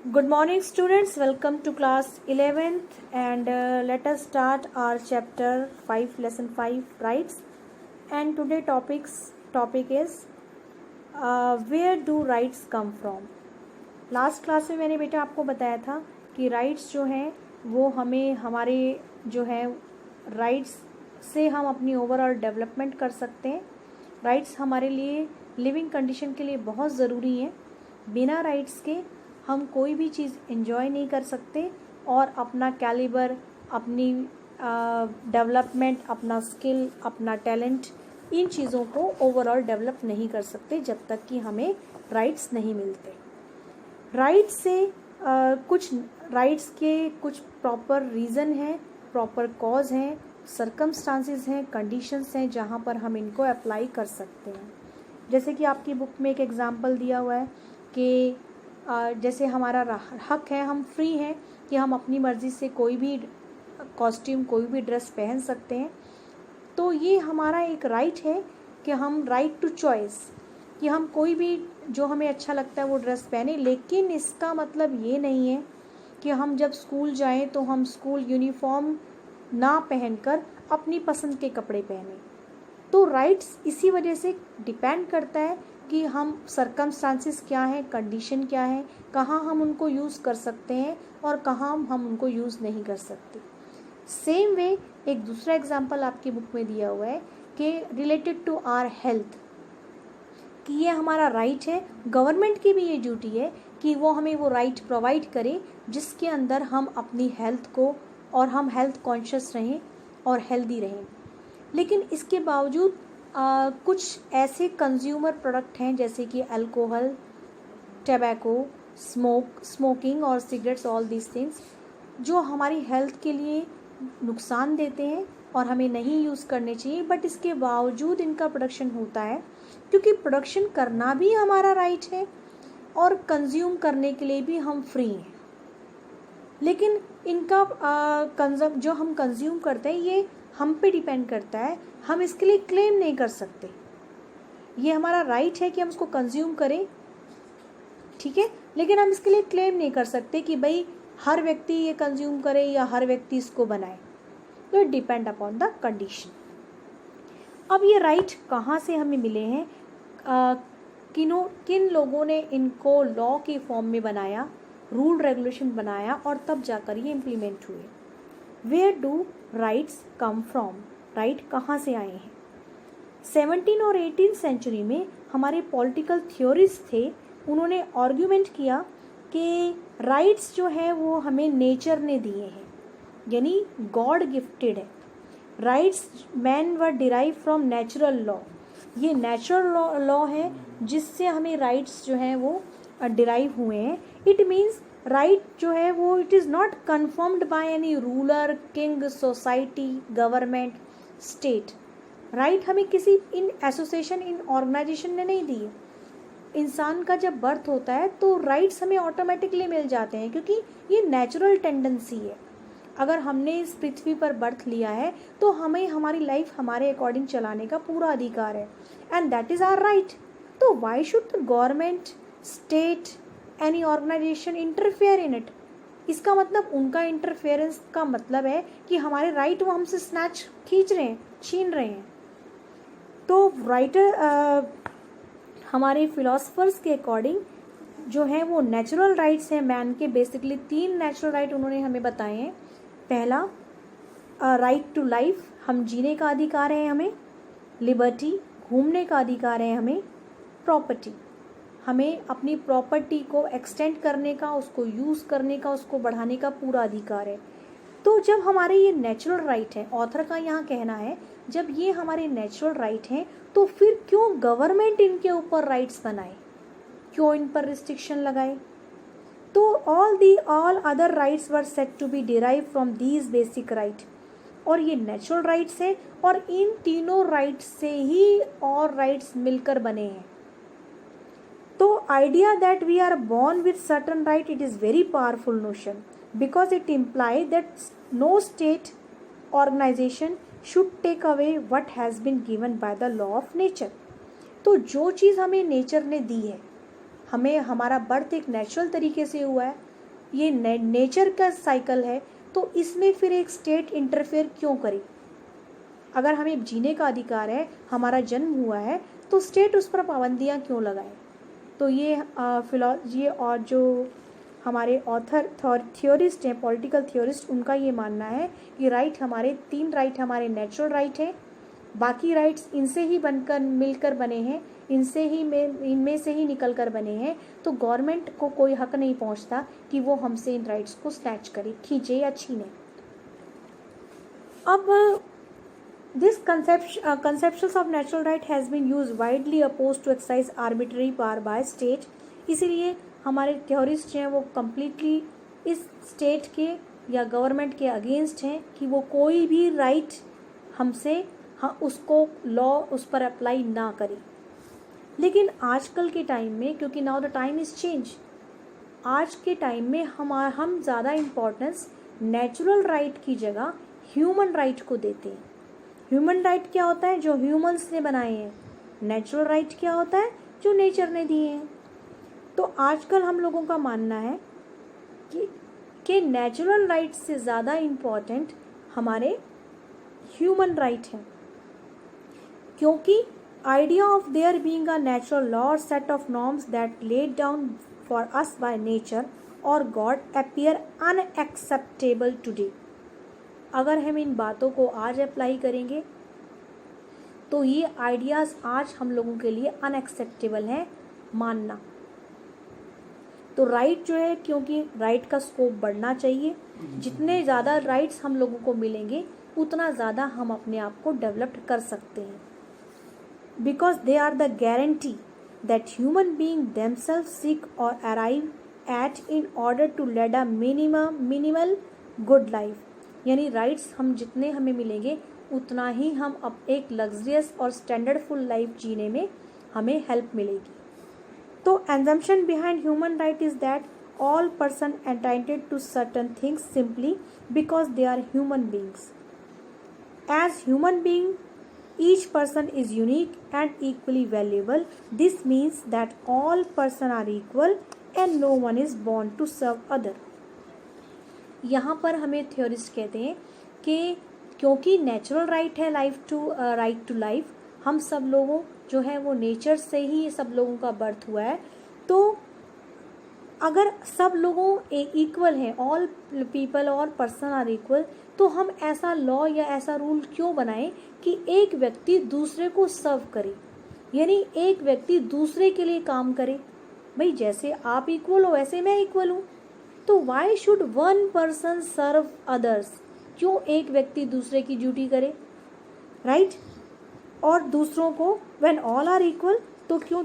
Good morning students, welcome to class 11th and let us start our chapter 5 lesson 5 rights and today topic is where do rights come from. Last class में मैंने बेटा आपको बताया था कि rights जो हैं वो हमें हमारे जो है राइट्स से हम अपनी ओवरऑल डेवलपमेंट कर सकते हैं. राइट्स हमारे लिए लिविंग कंडीशन के लिए बहुत ज़रूरी हैं. बिना राइट्स के हम कोई भी चीज़ एंजॉय नहीं कर सकते और अपना कैलिबर, अपनी डेवलपमेंट, अपना स्किल, अपना टैलेंट, इन चीज़ों को ओवरऑल डेवलप नहीं कर सकते जब तक कि हमें राइट्स नहीं मिलते. राइट्स से कुछ राइट्स के कुछ प्रॉपर रीज़न हैं, प्रॉपर कॉज हैं, सर्कमस्टांसेस हैं, कंडीशंस हैं जहाँ पर हम इनको अप्लाई कर सकते हैं. जैसे कि आपकी बुक में एक एग्जांपल दिया हुआ है कि जैसे हमारा हक है, हम फ्री हैं कि हम अपनी मर्ज़ी से कोई भी कॉस्ट्यूम, कोई भी ड्रेस पहन सकते हैं. तो ये हमारा एक राइट है कि हम राइट टू चॉइस कि हम कोई भी जो हमें अच्छा लगता है वो ड्रेस पहने. लेकिन इसका मतलब ये नहीं है कि हम जब स्कूल जाएं तो हम स्कूल यूनिफॉर्म ना पहनकर अपनी पसंद के कपड़े पहने. तो राइट्स इसी वजह से डिपेंड करता है कि हम सर्कमस्टांसेस क्या हैं, कंडीशन क्या है, कहाँ हम उनको यूज़ कर सकते हैं और कहाँ हम उनको यूज़ नहीं कर सकते. सेम वे एक दूसरा एग्जांपल आपकी बुक में दिया हुआ है कि रिलेटेड टू आवर हेल्थ, कि ये हमारा राइट है. गवर्नमेंट की भी ये ड्यूटी है कि वो हमें वो राइट प्रोवाइड करे जिसके अंदर हम अपनी हेल्थ को और हम हेल्थ कॉन्शियस रहें और हेल्दी रहें. लेकिन इसके बावजूद कुछ ऐसे कंज्यूमर प्रोडक्ट हैं जैसे कि अल्कोहल, टबैको, स्मोकिंग और सिगरेट्स, ऑल दीज थिंग्स जो हमारी हेल्थ के लिए नुकसान देते हैं और हमें नहीं यूज़ करने चाहिए. बट इसके बावजूद इनका प्रोडक्शन होता है क्योंकि प्रोडक्शन करना भी हमारा राइट है और कंज्यूम करने के लिए भी हम फ्री हैं. लेकिन इनका जो हम कंज्यूम करते हैं ये हम पे डिपेंड करता है. हम इसके लिए क्लेम नहीं कर सकते. ये हमारा राइट है कि हम इसको कंज्यूम करें, ठीक है, लेकिन हम इसके लिए क्लेम नहीं कर सकते कि भाई हर व्यक्ति ये कंज्यूम करे या हर व्यक्ति इसको बनाए. तो डिपेंड अपॉन द कंडीशन. अब ये राइट कहाँ से हमें मिले हैं, किन लोगों ने इनको लॉ के फॉर्म में बनाया, रूल रेगुलेशन बनाया और तब जाकर ये इम्प्लीमेंट हुए. Where do rights come from, right कहाँ से आए हैं. 17 और 18 सेंचुरी में हमारे पॉलिटिकल थ्योरीज थे, उन्होंने आर्ग्यूमेंट किया कि राइट्स जो है वो हमें नेचर ने दिए हैं, यानी गॉड गिफ्टेड है. Rights man were derive from natural law. ये नेचुरल लॉ है जिससे हमें राइट्स जो हैं वो डिराइव हुए हैं. इट मीन्स राइट जो है वो it is not confirmed by any ruler, king, society, government, state. Right हमें किसी इन एसोसिएशन, इन ऑर्गेनाइजेशन ने नहीं दी है. इंसान का जब बर्थ होता है तो राइट्स हमें ऑटोमेटिकली मिल जाते हैं क्योंकि ये नेचुरल टेंडेंसी है. अगर हमने इस पृथ्वी पर बर्थ लिया है तो हमें हमारी लाइफ हमारे अकॉर्डिंग चलाने का पूरा अधिकार है and that is our right. तो why should the government, state, any organization interfere in it. इसका मतलब उनका इंटरफेरेंस का मतलब है कि हमारे राइट वो हमसे खींच रहे हैं, छीन रहे हैं. तो राइटर हमारे फिलोसफर्स के अकॉर्डिंग जो है वो नेचुरल राइट्स हैं मैन के. बेसिकली 3 नेचुरल राइट उन्होंने हमें बताए हैं. पहला राइट टू लाइफ, हम जीने का अधिकार है हमें. लिबर्टी, घूमने का अधिकार है हमें. प्रॉपर्टी, हमें अपनी प्रॉपर्टी को एक्सटेंड करने का, उसको यूज़ करने का, उसको बढ़ाने का पूरा अधिकार है. तो जब हमारे ये नेचुरल राइट है, ऑथर का यहाँ कहना है, जब ये हमारे नेचुरल राइट हैं तो फिर क्यों गवर्नमेंट इनके ऊपर राइट्स बनाए, क्यों इन पर रिस्ट्रिक्शन लगाए. तो all other rights were set to be derive from these basic right. और ये नेचुरल राइट्स है और इन तीनों राइट्स से ही और राइट्स मिलकर बने हैं. तो idea that we are born with certain right, it is very powerful notion because it implies that no state organization should take away what has been given by the law of nature. तो जो चीज़ हमें nature ने दी है, हमें हमारा birth एक natural तरीके से हुआ है, ये नेचर का साइकिल है, तो इसमें फिर एक स्टेट इंटरफेयर क्यों करे? अगर हमें जीने का अधिकार है, हमारा जन्म हुआ है, तो स्टेट उस पर पाबंदियाँ क्यों लगाए? तो ये और जो हमारे ऑथर थियोरिस्ट हैं, पॉलिटिकल थियोरिस्ट, उनका ये मानना है कि राइट हमारे 3 राइट हमारे नेचुरल राइट हैं, बाकी राइट्स इनसे ही बनकर मिलकर बने हैं, इनमें से ही निकल कर बने हैं। तो गवर्नमेंट को कोई हक नहीं पहुंचता कि वो हमसे इन राइट्स को स्नैच करे, खींचे या छीने। अब this conceptions of natural right has been used widely opposed to exercise arbitrary power by state। इसीलिए हमारे थ्योरिस्ट हैं वो कम्प्लीटली इस स्टेट के या गवर्नमेंट के अगेंस्ट हैं कि वो कोई भी राइट हमसे उसको लॉ उस पर अप्लाई ना करे। लेकिन आजकल के टाइम में, क्योंकि now the time is change, आज के टाइम में हम ज़्यादा इम्पोर्टेंस नेचुरल राइट की जगह ह्यूमन राइट को देते हैं। ह्यूमन राइट क्या होता है? जो ह्यूमंस ने बनाए हैं। नेचुरल राइट क्या होता है? जो नेचर ने दिए हैं। तो आजकल हम लोगों का मानना है कि नेचुरल राइट से ज़्यादा इम्पॉर्टेंट हमारे ह्यूमन राइट हैं, क्योंकि idea of there being a natural law और set of norms that laid down for us by nature और गॉड अपीयर अनएक्सेप्टेबल टुडे। अगर हम इन बातों को आज अप्लाई करेंगे तो ये आइडियाज़ आज हम लोगों के लिए अनएक्सेप्टेबल हैं मानना। तो राइट जो है, क्योंकि राइट का स्कोप बढ़ना चाहिए, जितने ज़्यादा राइट्स हम लोगों को मिलेंगे उतना ज़्यादा हम अपने आप को डेवलप कर सकते हैं, because they are the guarantee that human being themselves seek और arrive at in order to lead a minimal good life. यानी राइट्स हम जितने हमें मिलेंगे उतना ही हम अब एक लग्जरियस और स्टैंडर्डफुल लाइफ जीने में हमें हेल्प मिलेगी। तो assumption behind human right is that all person entitled to certain things simply because they are human beings. As human being, each person is unique and equally valuable. This means that all person are equal and no one is born to serve other. यहाँ पर हमें theorist कहते हैं कि क्योंकि natural right है right to life, हम सब लोगों जो है वो नेचर से ही सब लोगों का बर्थ हुआ है। तो अगर सब लोगों इक्वल हैं, ऑल पीपल और पर्सन आर इक्वल, तो हम ऐसा लॉ या ऐसा रूल क्यों बनाएं कि एक व्यक्ति दूसरे को सर्व करे, यानी एक व्यक्ति दूसरे के लिए काम करे। भाई जैसे आप इक्वल हो वैसे मैं इक्वल हूँ, तो why should one person serve others? क्यों एक व्यक्ति दूसरे की ड्यूटी करे, राइट? और दूसरों को, व्हेन ऑल आर इक्वल, तो क्यों